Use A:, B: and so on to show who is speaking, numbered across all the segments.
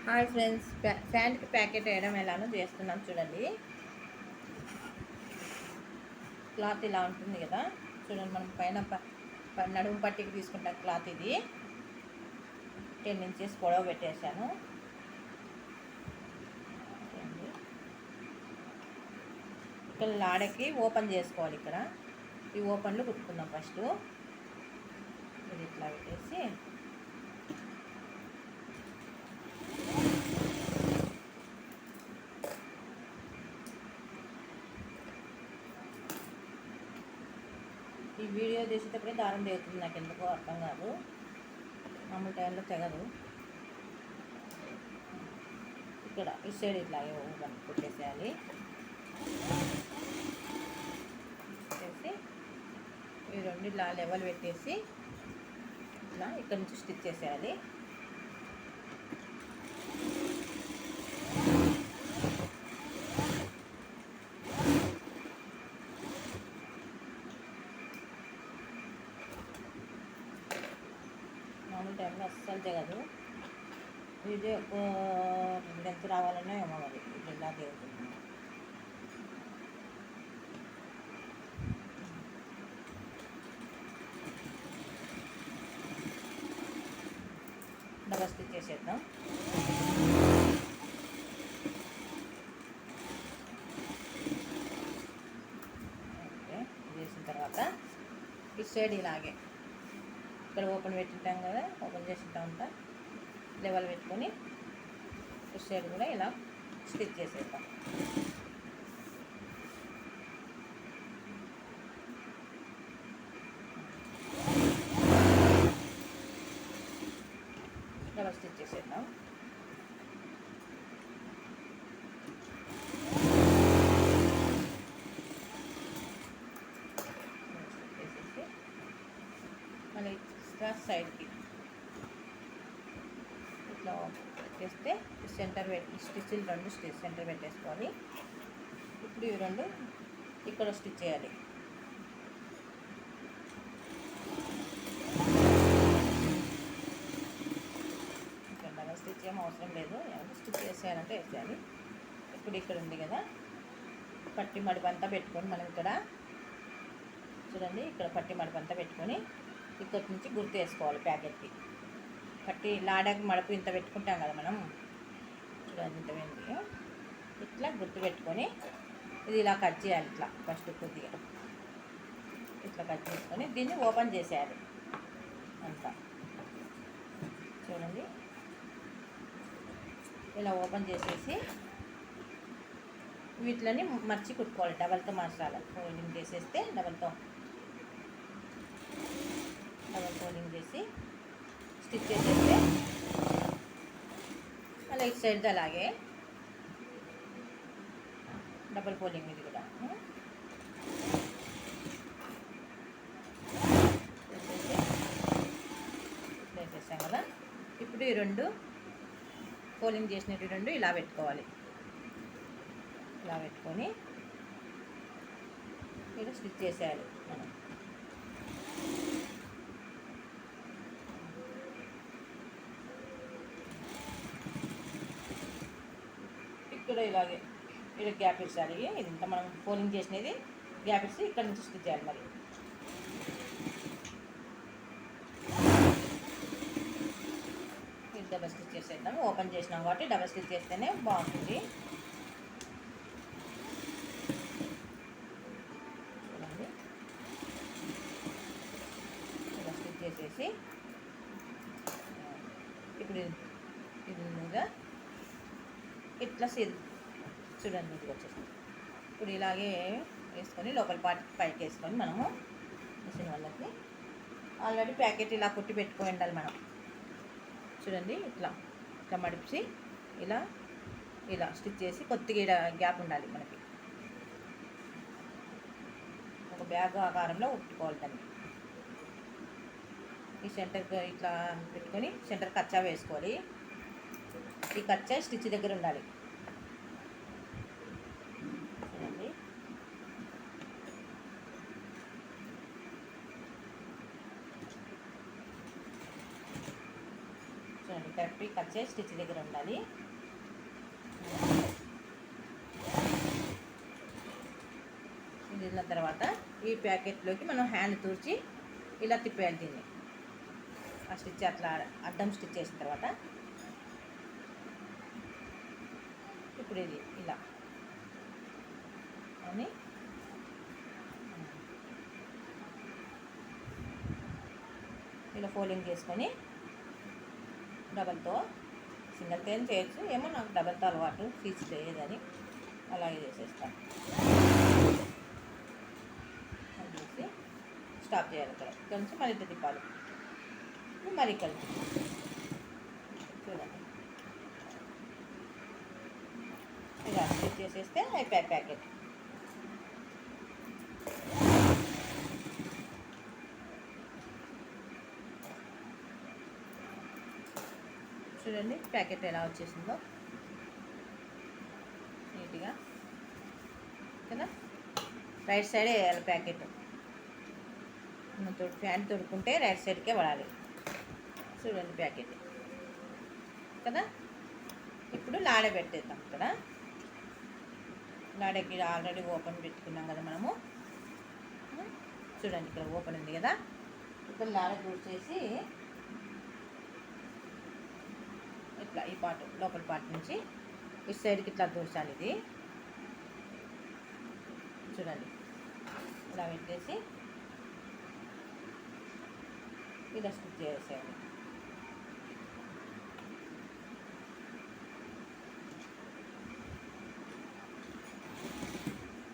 A: Hi friends, ప్యాంట్కి packet వేయడం ఎలానో చేస్తున్నాం చూడండి. క్లాత్ ఇలా ఉంటుంది కదా, చూడండి. మనం పైన నడుము పట్టికి తీసుకుంటాం క్లాత్. ఇది 10 ఇంచెస్ పొడవు పెట్టేశాను. ఇక్కడ లాడకి ఓపెన్ చేసుకోవాలి. ఇక్కడ ఈ ఓపెన్లు కుట్టుకుందాం. ఫస్ట్ ఇది ఇట్లా పెట్టేసి ఈ వీడియో చేసేటప్పుడే దారం తెగుతుంది. నాకు ఎందుకో అర్థం కాదు, మామూలు టైంలో తెగదు. ఇక్కడ ఈ సైడ్ ఇట్లాగే కుట్టేసేయాలి. పెట్టేసి ఈ రెండు ఇలా లెవెల్ పెట్టేసి ఇట్లా ఇక్కడ నుంచి స్టిచ్ చేసేయాలి. మామూలు టైంలో అస్సలు తెగదు. ఇది ఎంత రావాలన్నా ఏమో మరి ఇది ఇలా తెగుతుంది. డబల్ స్టిచ్ చేసేద్దాం. ఓకే, చేసిన తర్వాత ఈ సైడ్ ఇలాగే ఇక్కడ ఓపెన్ పెట్టింటాం కదా, ఓపెన్ చేసింటా ఉంటా. లెవెల్ పెట్టుకొని ఈ సైడ్ కూడా ఇలా స్టిచ్ చేసేద్దాం. డబల్ స్టిచ్ చేసేద్దాం. చేసేసి మళ్ళీ సైడ్కి ఇట్లా పెట్టేస్తే సెంటర్ స్టిచ్లు రెండు సెంటర్ పెట్టేసుకోవాలి. ఇప్పుడు ఇవి రెండు ఇక్కడ స్టిచ్ చేయాలి. ఇక్కడ డబల్ స్టిచ్ ఏం అవసరం లేదు, స్టిచ్ వేసేయాలంటే వేసేయాలి. ఇప్పుడు ఇక్కడ ఉంది కదా, పట్టి మడిపంతా పెట్టుకొని మనం ఇక్కడ చూడండి, ఇక్కడ పట్టి మడిపంతా పెట్టుకొని ఇక్కడి నుంచి గుర్తు వేసుకోవాలి. ప్యాకెట్కి పట్టి లాడాకి మడపు ఇంత పెట్టుకుంటాం కదా మనం, చూడండి ఇంత వెండి ఇట్లా గుర్తు పెట్టుకొని ఇది ఇలా కట్ చేయాలి. ఇట్లా ఫస్ట్ కొద్దిగా ఇట్లా కట్ చేసుకొని దీన్ని ఓపెన్ చేసేయాలి అంతా. చూడండి ఇలా ఓపెన్ చేసేసి వీటిని మర్చి కుట్టుకోవాలి. డబల్తో మార్చాలి. ఫోల్డింగ్ చేసేస్తే డబల్ ఫోల్డింగ్ చేసి స్టిచ్ చేసేస్తే మళ్ళీ ఇటు సైడ్ అలాగే డబల్ ఫోల్డింగ్ ఇది కూడా వేసేసాం కదా. ఇప్పుడు ఈ రెండు ఫోల్డింగ్ చేసినట్టు రెండు ఇలా పెట్టుకోవాలి. ఇలా పెట్టుకొని ఇలా స్టిచ్ చేసేయాలి మనం. ఇక్కడ ఇలాగే ఇక్కడ గ్యాప్ ఇచ్చాలి. ఇదంతా మనం ఫోల్డింగ్ చేసినది గ్యాప్ ఇచ్చి ఇక్కడ నుంచి స్టిచ్ చేయాలి. మరి ఇది డబల్ స్టిచ్ చేసేద్దాం. ఓపెన్ చేసినాం కాబట్టి డబల్ స్టిచ్ చేస్తేనే బాగుంటుంది. చూడండి డబల్ స్టిచ్ చేసేసి ఇప్పుడు ఇది ముందుగా ఇట్లా చూడండి ఇది వచ్చేసి ఇప్పుడు ఇలాగే వేసుకొని లోపల పార్ట్ పైకి వేసుకొని మనము మిషన్ వాళ్ళకి ఆల్రెడీ ప్యాకెట్ ఇలా కుట్టి పెట్టుకొని ఉండాలి మనం. చూడండి ఇట్లా ఇట్లా మడిపి ఇలా ఇలా స్టిచ్ చేసి కొద్దిగా గ్యాప్ ఉండాలి మనకి. ఒక బ్యాగ్ ఆకారంలో కుట్టుకోవాలి దాన్ని. ఈ సెంటర్కి ఇట్లా పెట్టుకొని సెంటర్ కచ్చా వేసుకోవాలి. ఈ కచ్చా స్టిచ్ దగ్గర ఉండాలి. చూడండి చూడండి కరెక్ట్ పట్టి కట్ చేసి స్టిచ్ దగ్గర ఉండాలి. ఇది ఉన్న తర్వాత ఈ ప్యాకెట్లోకి మనం హ్యాండ్ తూర్చి ఇలా తిప్పేయాలి దీన్ని. ఆ స్టిచ్ అట్లా అడ్డం స్టిచ్ చేసిన తర్వాత ఇప్పుడు ఇది ఇలా అని ఇలా ఫోల్డింగ్ చేసుకొని డబల్తో సింగిల్తో ఏం చేయొచ్చు, ఏమో నాకు డబల్తో అలవాటు, స్టిచ్ చేయదని అలాగే చేసేస్తాను. చేసి స్టాప్ చేయాలి. ఇక్కడ నుంచి మళ్ళీ ఇట్లా తిప్పాలి. మరి ఇక్కడ చూడండి ఇలా స్టిచ్ చేసేస్తే అయిపోయి ప్యాకెట్. చూడండి ప్యాకెట్ ఎలా వచ్చేసిందో నీట్గా కదా. రైట్ సైడ్ వేయాలి ప్యాకెట్. ఫ్యాంట్ తొడుక్కుంటే రైట్ సైడ్కే పడాలి. చూడండి ప్యాకెట్ కదా. ఇప్పుడు లాడ పెట్టేద్దాం. ఇక్కడ లాడకి ఆల్రెడీ ఓపెన్ పెట్టుకున్నాం కదా మనము. చూడండి ఇక్కడ ఓపెన్ ఉంది కదా. ఇక్కడ లాడ దూర్చేసి ఇట్లా ఈ పార్ట్ లోపల పార్ట్ నుంచి ఇటు సైడ్కి ఇట్లా దూర్చాలి. ఇది చూడండి ఇలా పెట్టేసి ఇలా స్టిచ్ చేసేయండి.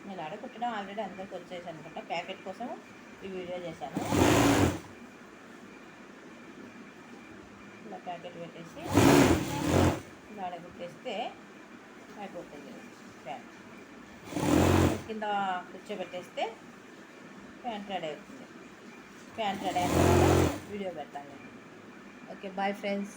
A: నేను ఆడ కుట్టడం ఆల్రెడీ అందరికి వచ్చేసి అనుకుంటా. ప్యాకెట్ కోసం ఈ వీడియో చేశాను. ఇలా ప్యాకెట్ పెట్టేసి ఇలా ఆడ కుట్టేస్తే అయిపోతుంది ప్యాంట్. కింద కూర్చోబెట్టేస్తే ప్యాంట్ రెడీ అవుతుంది. ప్యాంట్ రెడీ అయిన తర్వాత వీడియో పెడతాను. Okay, bye friends.